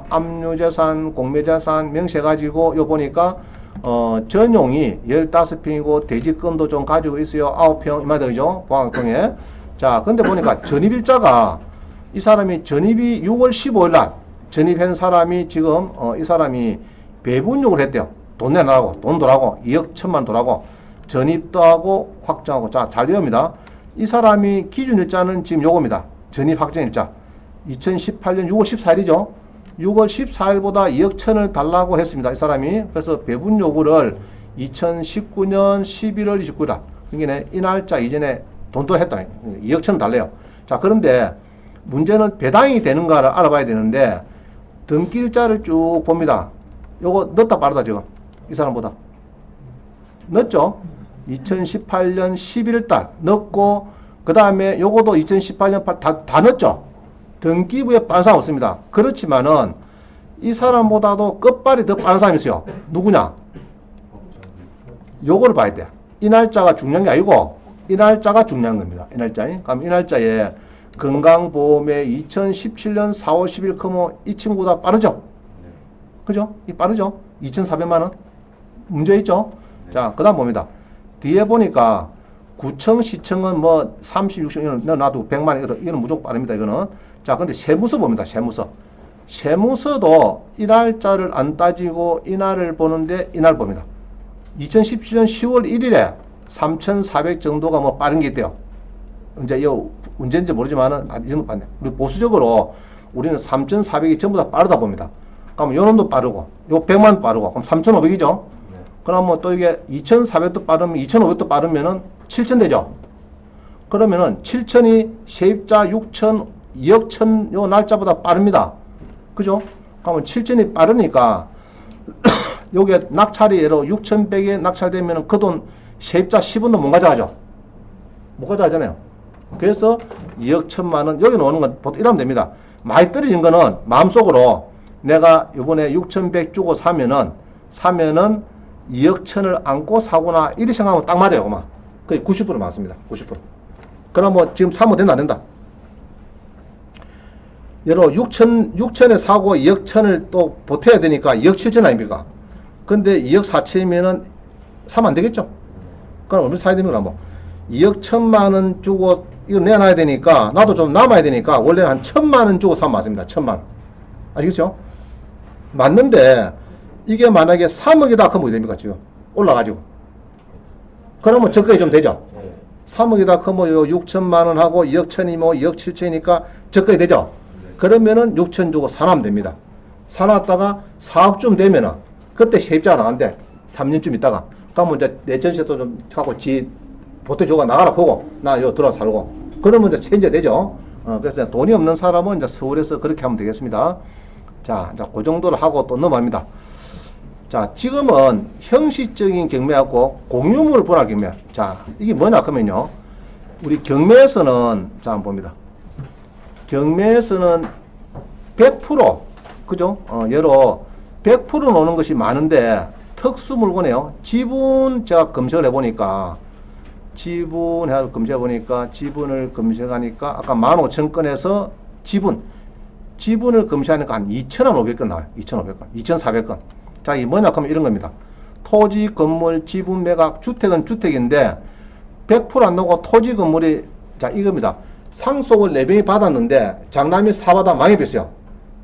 압류재산, 공매재산 명시해가지고, 요 보니까, 전용이 15평이고, 대지권도 좀 가지고 있어요. 9평, 이 말이죠. 보항동에. 자, 근데 보니까 전입일자가, 이 사람이 전입이 6월 15일 날, 전입한 사람이 지금, 이 사람이 배분용을 했대요. 돈 내놔라고, 돈 돌라고, 2억 1천만 돌라고. 전입도 하고 확정하고. 자, 잘 외웁니다. 이 사람이 기준일자는 지금 요겁니다. 전입 확정일자. 2018년 6월 14일이죠. 6월 14일보다 2억 천을 달라고 했습니다. 이 사람이. 그래서 배분 요구를 2019년 11월 29일. 그러니까 이 날짜 이전에 돈도 했다. 2억 천 달래요. 자, 그런데 문제는 배당이 되는가를 알아봐야 되는데 등기일자를 쭉 봅니다. 요거 넣었다 빠르다 지금. 이 사람보다. 넣었죠? 2018년 11월 달 넣었고 그 다음에 요거도 2018년 다 넣었죠? 등기부에 빠른 사람 없습니다. 그렇지만은 이 사람보다도 끝발이 더 빠른 사람이 있어요. 누구냐? 요거를 봐야 돼. 이 날짜가 중요한 게 아니고 이 날짜가 중요한 겁니다. 이 날짜에. 그럼 이 날짜에 건강보험에 2017년 4월 10일 크면 이 친구보다 빠르죠? 그죠? 이 빠르죠? 2,400만 원? 문제 있죠? 자, 그 다음 봅니다. 뒤에 보니까 구청, 시청은 뭐 30, 60, 이거는 놔두고 100만 원, 이거는 무조건 빠릅니다. 이거는. 자, 근데 세무서 봅니다. 세무서. 세무서도 이 날짜를 안 따지고 이 날을 보는데 이 날 봅니다. 2017년 10월 1일에 3,400 정도가 뭐 빠른 게 있대요. 이제 이거 언제인지 모르지만은 이 정도 빠네. 우리 보수적으로 우리는 3,400이 전부 다 빠르다 봅니다. 그럼 요 놈도 빠르고 요 100만 빠르고 그럼 3,500이죠. 그러면 또 이게 2,400도 빠르면 2,500도 빠르면은 7,000 되죠. 그러면은 7,000이 세입자 6,000, 2억 천 요 날짜보다 빠릅니다. 그죠? 그러면 7,000이 빠르니까 요게 낙찰이 예로 6,100에 낙찰되면은 그 돈 세입자 10원도 못 가져가죠. 못 가져가잖아요. 그래서 2억 1,000만 원 여기 나오는 건 보통 이러면 됩니다. 많이 떨어진 거는 마음속으로 내가 요번에 6,100 주고 사면은 2억 1,000을 안고 사거나 이리 생각하면 딱 맞아요. 그만. 거의 90% 맞습니다. 90%. 그럼 뭐 지금 사면 된다 안 된다? 예로 6천에 사고 2억 1,000을 또 보태야 되니까 2억 7천 아닙니까? 근데 2억 4천이면은 사면 안 되겠죠? 그럼 얼마 사야 됩니까? 뭐 2억 1,000만 원 주고 이거 내놔야 되니까 나도 좀 남아야 되니까 원래는 한 1,000만 원 주고 사면 맞습니다. 1,000만 원. 아시겠죠? 맞는데 이게 만약에 3억이다 그러면 어떻게 됩니까? 지금 올라가지고 그러면 적금이 좀 되죠? 3억이다 그러면 요 6천만 원 하고 2억 1,000이 뭐 2억 7천이니까 적금이 되죠? 그러면은 6천 주고 사놔면 됩니다. 사놨다가 4억쯤 되면은 그때 세입자가 나간대. 3년쯤 있다가 그러면 이제 내 전세도 좀 하고 보태줘가 나가라 보고 나 여기 들어와 살고 그러면 이제 체인지 되죠. 그래서 돈이 없는 사람은 이제 서울에서 그렇게 하면 되겠습니다. 자, 그 정도를 하고 또 넘어갑니다. 자, 지금은 형식적인 경매하고 공유물 분할 경매. 자, 이게 뭐냐 그러면요. 우리 경매에서는 자, 한번 봅니다. 경매에서는 100% 그죠? 예로 100% 노는 것이 많은데 특수 물건이에요. 지분 제가 검색을 해보니까 지분을 검색해보니까 지분을 검색하니까 아까 15,000건에서 지분을 검색하니까 한 2,500건 나와요. 2,500건, 2,400건. 자, 이 뭐냐 하면 이런 겁니다. 토지, 건물, 지분, 매각, 주택은 주택인데 100% 안 나오고 토지, 건물이 자 이겁니다. 상속을 4명이 받았는데 장남이 사받아 망해버렸어요.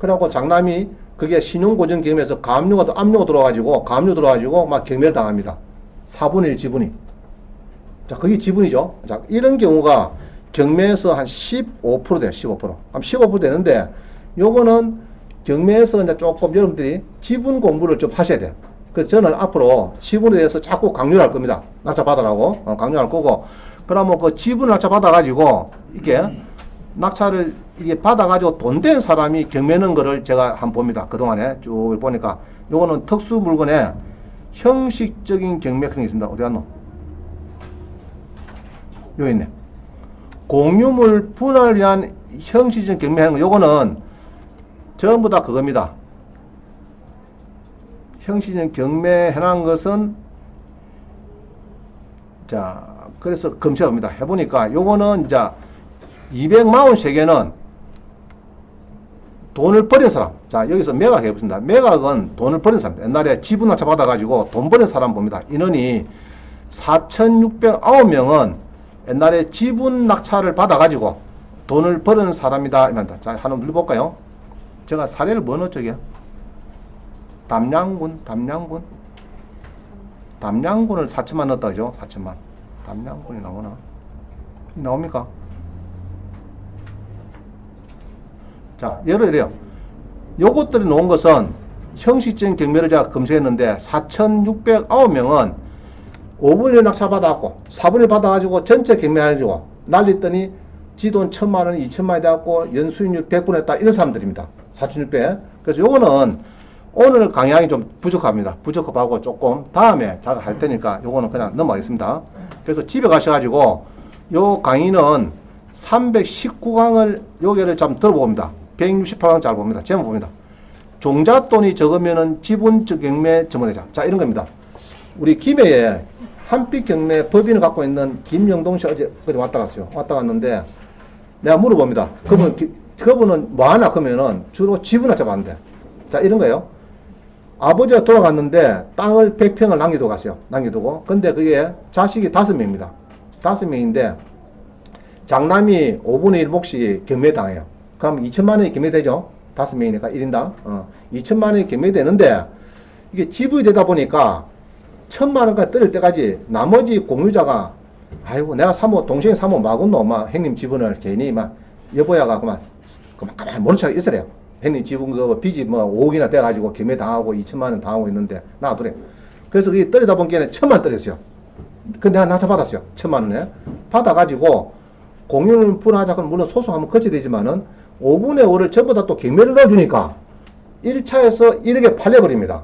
그래갖고 장남이 그게 신용고정 경매에서 압류가 들어와가지고 막 경매를 당합니다. 4분의 1 지분이. 자, 그게 지분이죠. 자, 이런 경우가 경매에서 한 15% 돼요. 15%. 그럼 15% 되는데 요거는 경매에서 이제 조금 여러분들이 지분 공부를 좀 하셔야 돼요. 그래서 저는 앞으로 지분에 대해서 자꾸 강조를 할 겁니다. 낙찰 받으라고 강조할 거고. 그러면 그 지분을 낙찰 받아가지고 이게 낙찰을 이게 받아가지고 돈 된 사람이 경매는 거를 제가 한번 봅니다. 그동안에 쭉 보니까 요거는 특수 물건에 형식적인 경매 그런 게 있습니다. 어디 갔노? 여기 있네. 공유물 분할을 위한 형식적인 경매하는 거 요거는 전부 다 그겁니다. 형식적인 경매 해놓은 것은 자 그래서 검색합니다. 해보니까 요거는 이제 243개는 돈을 버린 사람. 자, 여기서 매각 해보겠습니다. 매각은 돈을 버린 사람. 옛날에 지분 낙찰 받아가지고 돈 버린 사람 봅니다. 인원이 4,609명은 옛날에 지분 낙찰을 받아가지고 돈을 버린 사람이다. 이만다. 자, 하나 눌러볼까요? 제가 사례를 뭐 넣었죠? 담양군. 담양군을 4천만 넣었다 그죠? 4천만. 담양군이 나오나? 나옵니까? 자, 예를 들어요. 요것들이 놓은 것은 형식적인 경매를 제가 검색했는데 4,609명은 5분의 1 낙찰 받아갖고 4분의 1 받아가지고 전체 경매해가지고 날렸더니 지돈 1,000만원, 2,000만원이 돼갖고 연수익률 100% 했다. 이런 사람들입니다. 4,600. 그래서 요거는 오늘 강의하기 좀 부족합니다. 부족하고 조금 다음에 제가 할 테니까 요거는 그냥 넘어가겠습니다. 그래서 집에 가셔가지고 요 강의는 319강을 요게를 좀 들어봅니다. 168강 잘 봅니다. 제목 봅니다. 종잣돈이 적으면은 지분적 경매 전문대장. 자, 이런 겁니다. 우리 김해에 한빛 경매 법인을 갖고 있는 김영동 씨 어제 왔다 갔어요. 왔다 갔는데 내가 물어봅니다. 그분은 뭐 하나 그러면은 주로 지분을 잡았는데. 자, 이런 거예요. 아버지가 돌아갔는데 땅을 100평을 남겨두고 갔어요. 남겨두고. 근데 그게 자식이 5명입니다. 5명인데 장남이 5분의 1 몫이 경매당해요. 그럼 2천만 원이 경매되죠. 5명이니까 1인당. 2천만 원이 경매되는데 이게 지분이 되다 보니까 1,000만 원까지 떨어질 때까지 나머지 공유자가 아이고 내가 사모 동생이 사모 마군노 막 형님 지분을 괜히 막 여보야가 그만 가만히 모른 척 있으래요. 형님 지분 그 빚이 뭐 5억이나 돼가지고 경매 당하고 2천만 원 당하고 있는데 놔두래. 그래서 그게 떨어다 보니까 1,000만 원 떨어졌어요. 근데 내가 낙찰 받았어요. 1,000만 원에 받아가지고 공유를 분할하자 그러면 물론 소송하면 거쳐야 되지만은 5분의 5를 전부 다 또 경매를 넣어주니까 1차에서 1억에 팔려버립니다.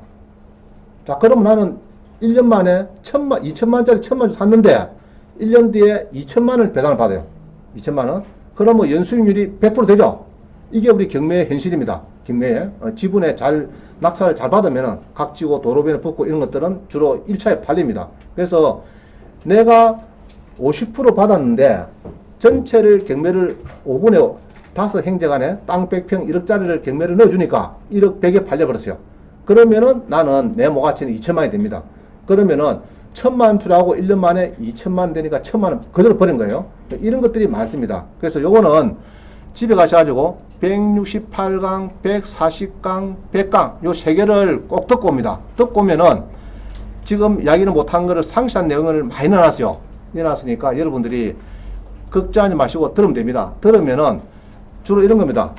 자, 그러면 나는 1년 만에 2천만짜리 1,000만 원 샀는데 1년 뒤에 2천만 원을 배당을 받아요. 2천만 원. 그러면 연수익률이 100% 되죠. 이게 우리 경매의 현실입니다. 경매에 지분에 잘 낙찰을 잘 받으면 각지고 도로변을 붙고 이런 것들은 주로 1차에 팔립니다. 그래서 내가 50% 받았는데 전체를 경매를 5분의 5 행제간에 땅 100평 1억짜리를 경매를 넣어주니까 1억 100에 팔려버렸어요. 그러면은 나는 내 모가치는 2천만 원이 됩니다. 그러면은 1,000만 원 투자하고 1년 만에 2천만 원 되니까 1,000만 원 그대로 버린 거예요. 이런 것들이 많습니다. 그래서 요거는 집에 가셔가지고 168강, 140강, 100강 요 세 개를 꼭 듣고 옵니다. 듣고 오면은 지금 이야기는 못한 거를 상세한 내용을 많이 넣어놨어요. 넣어놨으니까 여러분들이 걱정하지 마시고 들으면 됩니다. 들으면은 주로 이런 겁니다.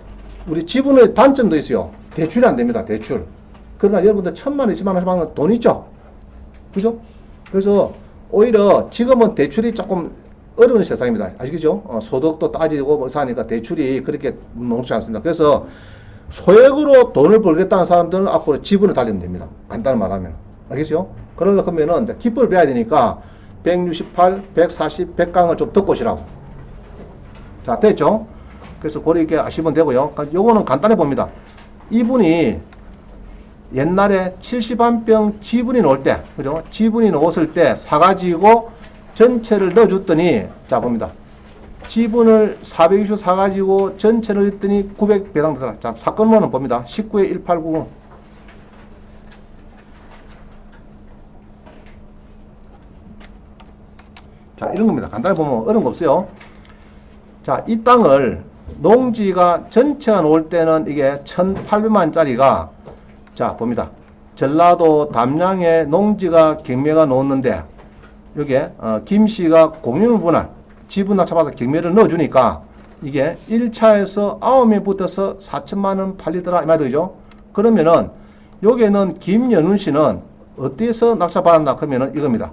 우리 지분의 단점도 있어요. 대출이 안 됩니다. 대출. 그러나 여러분들 1,000만 원, 2천만 원씩 받는 돈 있죠? 그죠? 그래서 오히려 지금은 대출이 조금 어려운 세상입니다. 아시겠죠? 소득도 따지고 뭐 사니까 대출이 그렇게 녹지 않습니다. 그래서 소액으로 돈을 벌겠다는 사람들은 앞으로 지분을 달리면 됩니다. 간단히 말하면. 알겠죠? 그러려고 하면은 기법을 배워야 되니까 168, 140, 100강을 좀 듣고 오시라고. 자, 됐죠? 그래서 그렇게 아시면 되고요. 요거는 간단해 봅니다. 이분이 옛날에 70안병 지분이 나올 때, 그죠? 지분이 나왔을 때 사가지고 전체를 넣어줬더니, 자, 봅니다. 지분을 420 사가지고 전체를 넣었더니 900 배당 되더라. 자, 사건번호는 봅니다. 19에 1890. 자, 이런 겁니다. 간단히 보면 어려운 거 없어요. 자, 이 땅을 농지가 전체가 나올 때는 이게 1,800만짜리가 자, 봅니다. 전라도 담양에 농지가 경매가 나왔는데 여기에 김씨가 공유물 분할 지분 낙찰받아 경매를 넣어주니까 이게 1차에서 9명이 붙어서 4천만 원 팔리더라 이 말이죠. 그러면은 여기에는 김연훈 씨는 어디에서 낙찰받았나 그러면은 이겁니다.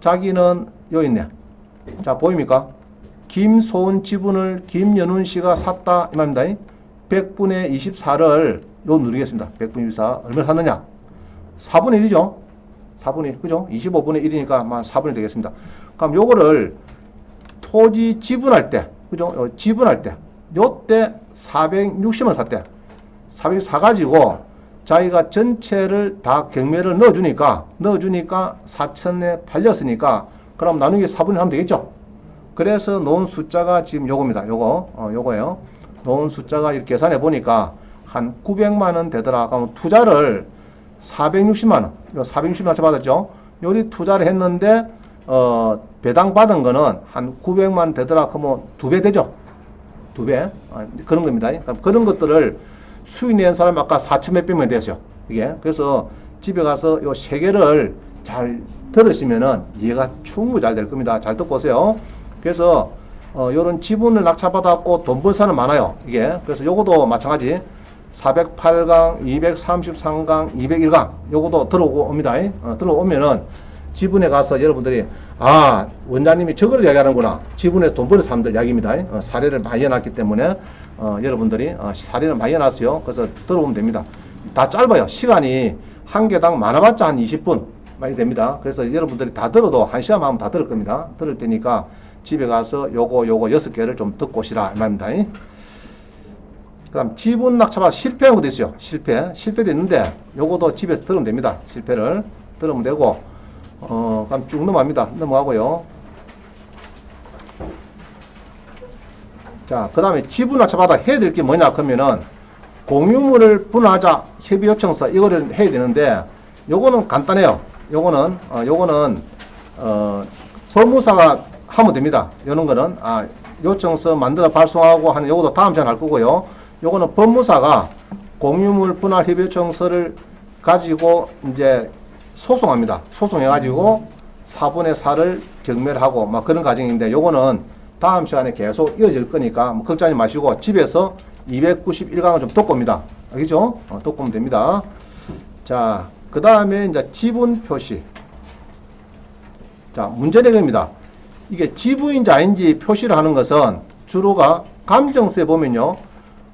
자기는 여기 있네. 자, 보입니까? 김소은 지분을 김연훈 씨가 샀다 이 말입니다. 100분의 24를 요 누르겠습니다. 100분의 24 얼마 샀느냐? 4분의 1이죠. 4분의 1 그죠? 25분의 1이니까 아마 4분의 1 되겠습니다. 그럼 요거를 토지 지분할 때 그죠? 지분할 때 요때 460만 샀대. 460 사가지고 자기가 전체를 다 경매를 넣어주니까 4천에 팔렸으니까 그럼 나누기 4분의 1 하면 되겠죠? 그래서 놓은 숫자가 지금 요겁니다. 요거예요. 놓은 숫자가 이렇게 계산해 보니까 한 900만 원 되더라. 그럼 투자를 460만 원, 460만 원 받았죠. 요리 투자를 했는데 배당 받은 거는 한 900만 원 되더라. 그러면 2배 되죠. 2배. 그런 겁니다. 그런 것들을 수익 낸 사람 아까 4천 몇백만 됐어요. 이게. 그래서 집에 가서 요 3개를 잘 들으시면은 이해가 충분히 잘 될 겁니다. 잘 듣고 오세요. 그래서 요런 지분을 낙찰받았고 돈 벌 사람 많아요. 이게. 그래서 요거도 마찬가지 408강, 233강, 201강 요거도 들어옵니다. 들어오면은 지분에 가서 여러분들이 아 원장님이 저걸 이야기하는구나. 지분에서 돈 버는 사람들 이야기입니다. 사례를 많이 해놨기 때문에 여러분들이 사례를 많이 해놨어요. 그래서 들어오면 됩니다. 다 짧아요. 시간이 한 개당 많아봤자 한 20분 많이 됩니다. 그래서 여러분들이 다 들어도 1시간 하면 다 들을 겁니다. 들을 테니까 집에 가서 요거 6개를 좀 듣고 오시라 이 말입니다. 그 다음 지분 낙찰받아 실패한 것도 있어요. 실패도 있는데 요거도 집에서 들으면 됩니다. 실패를 들으면 되고 그럼 쭉 넘어가고요. 자, 그 다음에 지분 낙찰받아 해야 될 게 뭐냐 그러면은 공유물을 분할하자 협의 요청서 이거를 해야 되는데 요거는 간단해요. 요거는 법무사가 하면 됩니다. 요런 거는 요청서 만들어 발송하고 하는 요것도 다음 시간에 할 거고요. 요거는 법무사가 공유물 분할 협의 요청서를 가지고 이제 소송합니다. 소송해가지고 4분의 4를 경매를,하고 막 그런 과정인데 요거는 다음 시간에 계속 이어질 거니까 뭐 걱정하지 마시고 집에서 291강을 좀 듣고 옵니다. 알겠죠? 듣고 오면 됩니다. 자, 그 다음에 이제 지분 표시. 자, 문제 내용입니다. 이게 지분인지 아닌지 표시를 하는 것은 주로가 감정서에 보면요.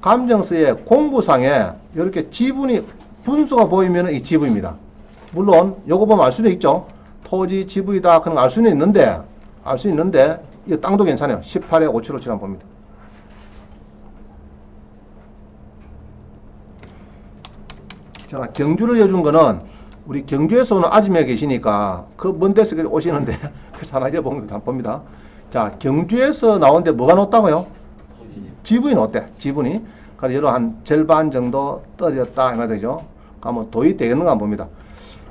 감정서에 공부상에 이렇게 지분이 분수가 보이면 이 지분입니다. 물론 요거 보면 알 수는 있죠. 토지 지분이다 그런 거 알 수는 있는데 이 땅도 괜찮아요. 18에 5757 봅니다. 제가 경주를 해준 거는 우리 경주에서 오는 아줌마 계시니까 그 먼 데서 오시는데 그래서 하나 잊어본 거 한번 봅니다. 자, 경주에서 나오는데 뭐가 높다고요? 지분이 높대. 지분이. 그래서 여러 한 절반 정도 떨어졌다 이 말이죠. 그러면 도입 되겠는가 한번 봅니다.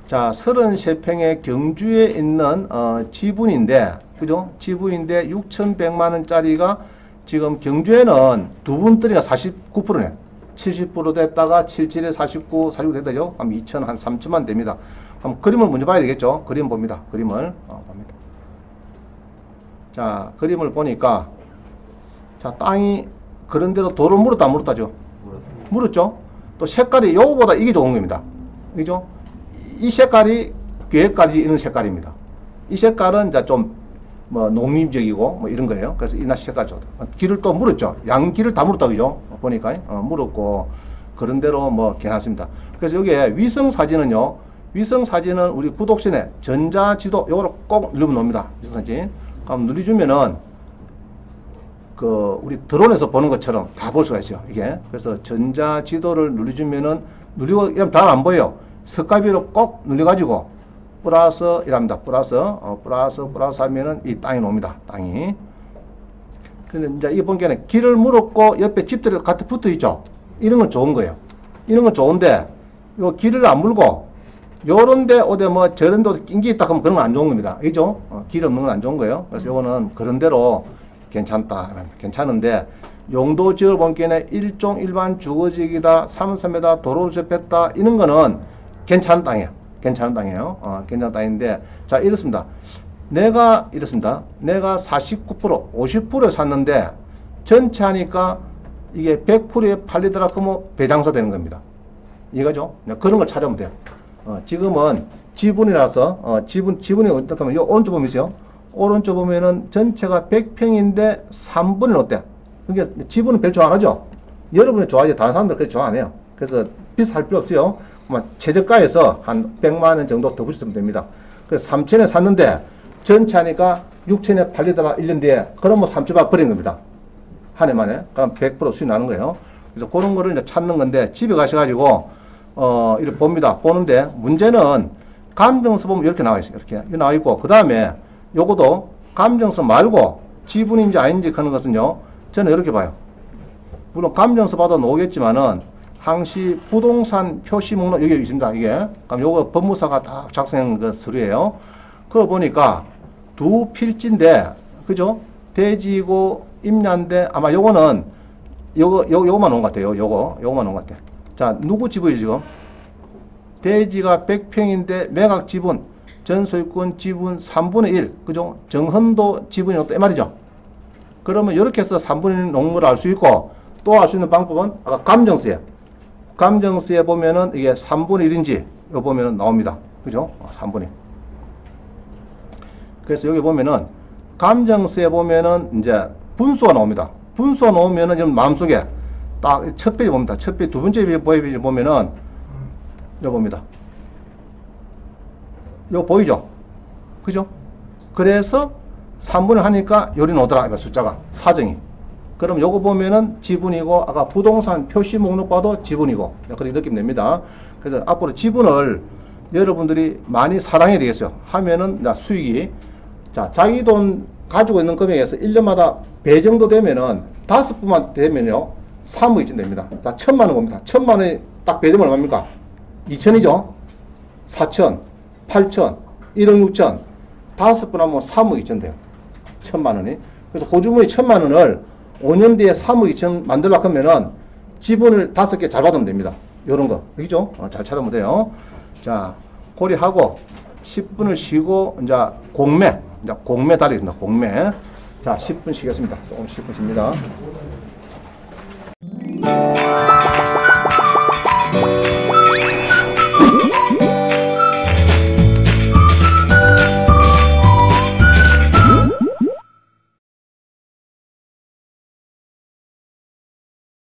자, 33평의 경주에 있는 지분인데, 그죠? 지분인데 6,100만 원짜리가 지금 경주에는 두 분 뜨니까 49%네. 70% 됐다가 77에 49 됐다죠? 그럼 2천 한 3천만 됩니다. 그럼 그림을 먼저 봐야 되겠죠? 그림 봅니다. 그림을 봅니다. 자, 그림을 보니까 자, 땅이 그런대로 도를 물었다죠? 물었죠? 또 색깔이 요거보다 이게 좋은 겁니다. 그죠? 이 색깔이 계획까지 있는 색깔입니다. 이 색깔은 이제 좀 뭐 농림적이고 뭐 이런 거예요. 그래서 이 색깔 좋다. 길을 또 물었죠. 양길을 다 물었다 그죠? 보니까 물었고 그런 대로 뭐 괜찮습니다. 그래서 여기에 위성 사진은요. 위성 사진은 우리 구독신에 전자지도 요거를 꼭 누르면 나옵니다. 위성 사진. 그럼 누르주면은 그 우리 드론에서 보는 것처럼 다 볼 수가 있어요. 이게. 그래서 전자지도를 누르주면은 누르고 이러면 다 안 보여요. 석가비로 꼭 눌려가지고 플러스 이랍니다. 플러스 하면은 이 땅이 나옵니다. 땅이. 근데 이제 이 본게는 길을 물었고 옆에 집들이 같이 붙어 있죠. 이런 건 좋은 거예요. 이런 건 좋은데 요 길을 안 물고 요런데 어디 뭐 저런데 낀게 있다 그러면 그런 건 안 좋은 겁니다. 그죠? 길 없는 건 안 좋은 거예요. 그래서 요거는 그런 대로 괜찮다. 괜찮은데 용도 지을 본게는 일종 일반 주거지역이다. 3.3m 도로를 접했다. 이런 거는 괜찮은 땅이에요. 괜찮은 땅이에요. 괜찮은 땅인데, 자, 이렇습니다. 내가 49%, 50%에 샀는데, 전체 하니까 이게 100%에 팔리더라, 그러면 배장사 되는 겁니다. 이거죠? 그런 걸 찾으면 돼요. 지금은 지분이라서, 지분이 어떻게 하면, 요 오른쪽 보면요. 오른쪽 보면은 전체가 100평인데 3분이 어때? 그러니까 지분은 별로 좋아 안 하죠? 여러분이 좋아하지, 다른 사람들 그렇게 좋아 안 해요. 그래서 비쌀 필요 없어요. 최저가에서 한 100만 원 정도 더 붙이면 됩니다. 그래서 3천에 샀는데 전체 하니까 6천에 팔리더라 1년 뒤에 그럼 3천만 버린 겁니다. 한 해 만에. 그럼 100% 수익 나는 거예요. 그래서 그런 거를 이제 찾는 건데 집에 가셔가지고 이렇게 봅니다. 보는데 문제는 감정서 보면 이렇게 나와 있어요. 이렇게 나와 있고 그 다음에 요거도 감정서 말고 지분인지 아닌지 그런 것은요. 저는 이렇게 봐요. 물론 감정서 봐도 나오겠지만은 항시 부동산 표시 목록 여기 있습니다. 이게. 그럼 요거 법무사가 다 작성한 그 서류예요. 그거 보니까 두 필지인데, 그죠? 대지고 임야인데 아마 요거는 요거만 온 것 같아요. 요거만 온 것 같아요. 자, 누구 지분이 지금? 대지가 100평인데 매각 지분 전 소유권 지분 3분의 1, 그죠? 정헌도 지분이 없다 이 말이죠. 그러면 이렇게 해서 3분의 1 놓은 걸 알 수 있고, 또 알 수 있는 방법은 아까 감정세. 감정세에 보면은 이게 3분의 1인지 이거 보면은 나옵니다. 그죠? 3분의 1. 그래서 여기 보면은 감정세에 보면은 이제 분수가 나옵니다. 분수가 나오면은 지금 마음속에 딱 첫 페이지 봅니다. 첫 페이지, 두 번째 페이지 보면은 이거 봅니다. 이거 보이죠? 그죠? 그래서 3분을 하니까 요리 나오더라. 숫자가 사정이. 그럼 요거 보면은 지분이고, 아까 부동산 표시 목록 봐도 지분이고, 그렇게 느낌 냅니다. 그래서 앞으로 지분을 여러분들이 많이 사랑해야 되겠어요. 하면은 수익이, 자, 자기 돈 가지고 있는 금액에서 1년마다 배 정도 되면은 5분만 되면요 3억 2천 됩니다. 자, 1,000만 원 봅니다. 1,000만 원이 딱 배 되면 얼마입니까? 2천이죠? 4천, 8천, 1억 6천, 5분 하면 3억 2천 돼요. 1,000만 원이. 그래서 호주머니 1,000만 원을 5년 뒤에 3억 2천 만들려고 하면은 지분을 5개 잘 받으면 됩니다. 요런 거. 그죠? 잘 찾으면 돼요. 자, 고리하고 10분을 쉬고, 이제 공매 다리입니다. 공매. 자, 10분 쉬겠습니다. 조금 10분 쉽니다.